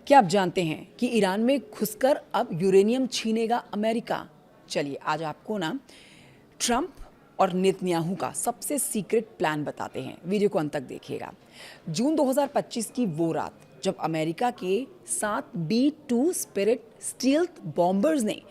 क्या आप जानते हैं कि ईरान में घुसकर अब यूरेनियम छीनेगा अमेरिका? चलिए आज आपको ना ट्रंप और नेतन्याहू का सबसे सीक्रेट प्लान बताते हैं। वीडियो को अंत तक देखिएगा। जून 2025 की वो रात जब अमेरिका के 7 B-2 स्पिरिट स्टील्थ बॉम्बर्स ने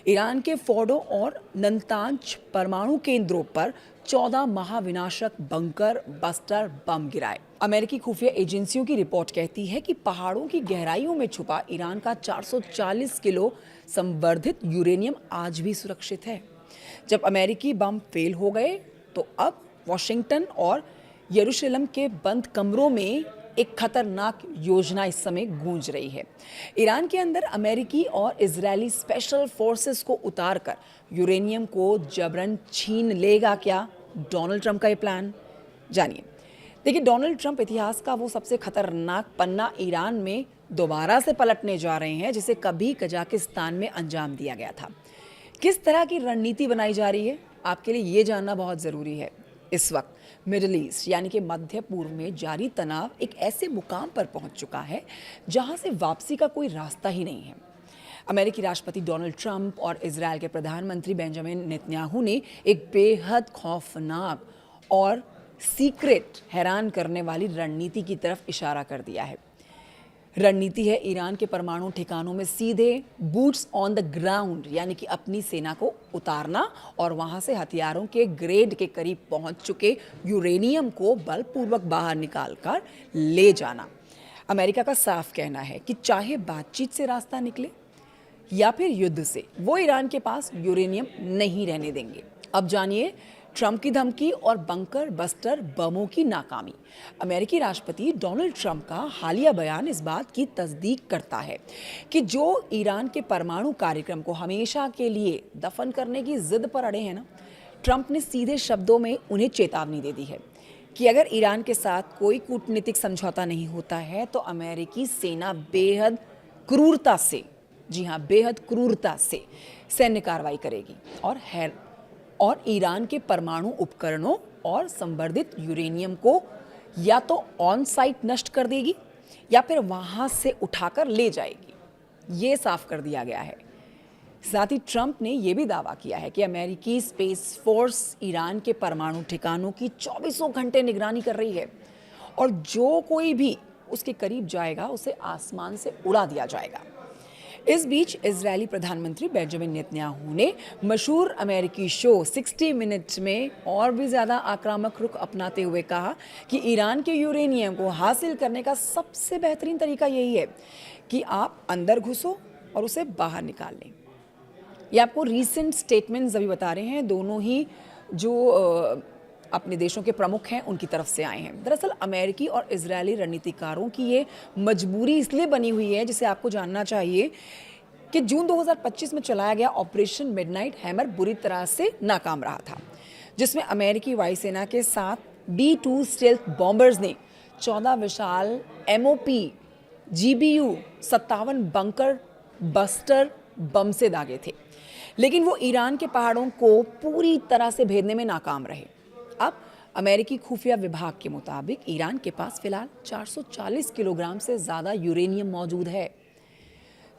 ईरान के फोर्डो और नंतांज परमाणु केंद्रों पर 14 महाविनाशक बंकर बस्टर बम गिराए। अमेरिकी खुफिया एजेंसियों की रिपोर्ट कहती है कि पहाड़ों की गहराइयों में छुपा ईरान का 440 किलो संवर्धित यूरेनियम आज भी सुरक्षित है। जब अमेरिकी बम फेल हो गए तो अब वॉशिंगटन और यरूशलेम के बंद कमरों में एक खतरनाक योजना इस समय गूंज रही है। ईरान के अंदर अमेरिकी और इजरायली स्पेशल फोर्सेस को उतारकर यूरेनियम को जबरन छीन लेगा क्या डोनाल्ड ट्रंप का ये प्लान? जानिए। देखिए, डोनाल्ड ट्रंप इतिहास का वो सबसे खतरनाक पन्ना ईरान में दोबारा से पलटने जा रहे हैं जिसे कभी कजाकिस्तान में अंजाम दिया गया था। किस तरह की रणनीति बनाई जा रही है, आपके लिए ये जानना बहुत ज़रूरी है। इस वक्त मिडिल ईस्ट यानी कि मध्य पूर्व में जारी तनाव एक ऐसे मुकाम पर पहुंच चुका है जहां से वापसी का कोई रास्ता ही नहीं है। अमेरिकी राष्ट्रपति डोनाल्ड ट्रंप और इजरायल के प्रधानमंत्री बेंजामिन नेतन्याहू ने एक बेहद खौफनाक और सीक्रेट हैरान करने वाली रणनीति की तरफ इशारा कर दिया है। रणनीति है ईरान के परमाणु ठिकानों में सीधे बूट्स ऑन द ग्राउंड यानी कि अपनी सेना को उतारना और वहां से हथियारों के ग्रेड के करीब पहुंच चुके यूरेनियम को बलपूर्वक बाहर निकालकर ले जाना। अमेरिका का साफ कहना है कि चाहे बातचीत से रास्ता निकले या फिर युद्ध से, वो ईरान के पास यूरेनियम नहीं रहने देंगे। अब जानिए ट्रंप की धमकी और बंकर बस्टर बमों की नाकामी। अमेरिकी राष्ट्रपति डोनाल्ड ट्रंप का हालिया बयान इस बात की तस्दीक करता है कि जो ईरान के परमाणु कार्यक्रम को हमेशा के लिए दफन करने की जिद पर अड़े हैं ना, ट्रंप ने सीधे शब्दों में उन्हें चेतावनी दे दी है कि अगर ईरान के साथ कोई कूटनीतिक समझौता नहीं होता है तो अमेरिकी सेना बेहद क्रूरता से, जी हाँ, बेहद क्रूरता से सैन्य कार्रवाई करेगी और ईरान के परमाणु उपकरणों और संवर्धित यूरेनियम को या तो ऑन साइट नष्ट कर देगी या फिर वहां से उठाकर ले जाएगी। ये साफ कर दिया गया है। साथ ही ट्रंप ने यह भी दावा किया है कि अमेरिकी स्पेस फोर्स ईरान के परमाणु ठिकानों की 24 घंटे निगरानी कर रही है और जो कोई भी उसके करीब जाएगा उसे आसमान से उड़ा दिया जाएगा। इस बीच इजरायली प्रधानमंत्री बेंजामिन नेतन्याहू ने मशहूर अमेरिकी शो 60 मिनट्स में और भी ज़्यादा आक्रामक रुख अपनाते हुए कहा कि ईरान के यूरेनियम को हासिल करने का सबसे बेहतरीन तरीका यही है कि आप अंदर घुसो और उसे बाहर निकाल लें। ये आपको रीसेंट स्टेटमेंट्स अभी बता रहे हैं, दोनों ही जो अपने देशों के प्रमुख हैं उनकी तरफ से आए हैं। दरअसल अमेरिकी और इजरायली रणनीतिकारों की ये मजबूरी इसलिए बनी हुई है, जिसे आपको जानना चाहिए कि जून 2025 में चलाया गया ऑपरेशन मिडनाइट हैमर बुरी तरह से नाकाम रहा था, जिसमें अमेरिकी वायुसेना के 7 B-2 स्टेल्थ बॉम्बर्स ने 14 विशाल MOP GBU 57 bunker buster bomb से दागे थे, लेकिन वो ईरान के पहाड़ों को पूरी तरह से भेदने में नाकाम रहे। अब अमेरिकी खुफिया विभाग के मुताबिक ईरान के पास फिलहाल 440 किलोग्राम से ज़्यादा यूरेनियम मौजूद है,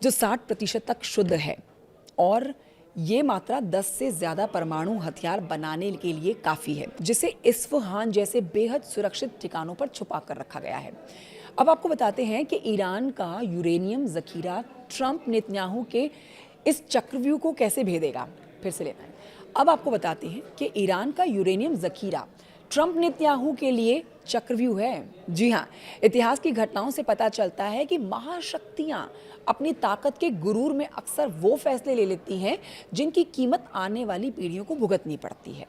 जो 60% तक शुद्ध है और ये मात्रा 10 से ज़्यादा परमाणु हथियार बनाने के लिए काफ़ी है, जिसे इस्फहान जैसे बेहद सुरक्षित ठिकानों पर छुपा कर रखा गया है। अब आपको बताते हैं कि ईरान का यूरेनियम जखीरा ट्रंप नेतन्याहू के इस चक्रव्यूह को कैसे भेदेगा। फिर से लेना है। अब आपको बताते हैं कि ईरान का यूरेनियम जखीरा ट्रंप नेतन्याहू के लिए चक्रव्यूह है। जी हाँ, इतिहास की घटनाओं से पता चलता है कि महाशक्तियां अपनी ताकत के गुरूर में अक्सर वो फैसले ले लेती हैं जिनकी कीमत आने वाली पीढ़ियों को भुगतनी पड़ती है।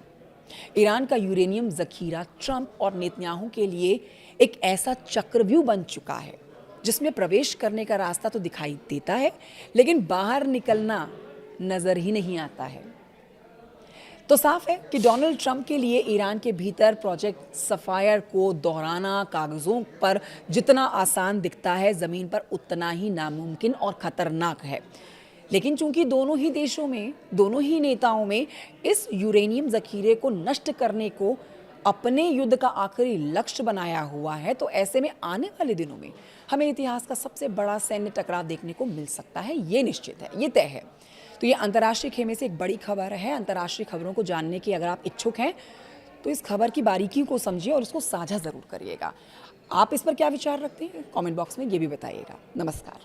ईरान का यूरेनियम जखीरा ट्रंप और नेतन्याहू के लिए एक ऐसा चक्रव्यूह बन चुका है जिसमें प्रवेश करने का रास्ता तो दिखाई देता है, लेकिन बाहर निकलना नजर ही नहीं आता है। तो साफ है कि डोनाल्ड ट्रंप के लिए ईरान के भीतर प्रोजेक्ट सफायर को दोहराना कागजों पर जितना आसान दिखता है, जमीन पर उतना ही नामुमकिन और खतरनाक है। लेकिन चूंकि दोनों ही देशों में, दोनों ही नेताओं में इस यूरेनियम जखीरे को नष्ट करने को अपने युद्ध का आखिरी लक्ष्य बनाया हुआ है, तो ऐसे में आने वाले दिनों में हमें इतिहास का सबसे बड़ा सैन्य टकराव देखने को मिल सकता है। ये निश्चित है, ये तय है। तो ये अंतर्राष्ट्रीय खेमे से एक बड़ी खबर है। अंतर्राष्ट्रीय खबरों को जानने की अगर आप इच्छुक हैं तो इस खबर की बारीकियों को समझिए और उसको साझा ज़रूर करिएगा। आप इस पर क्या विचार रखते हैं, कमेंट बॉक्स में ये भी बताइएगा। नमस्कार।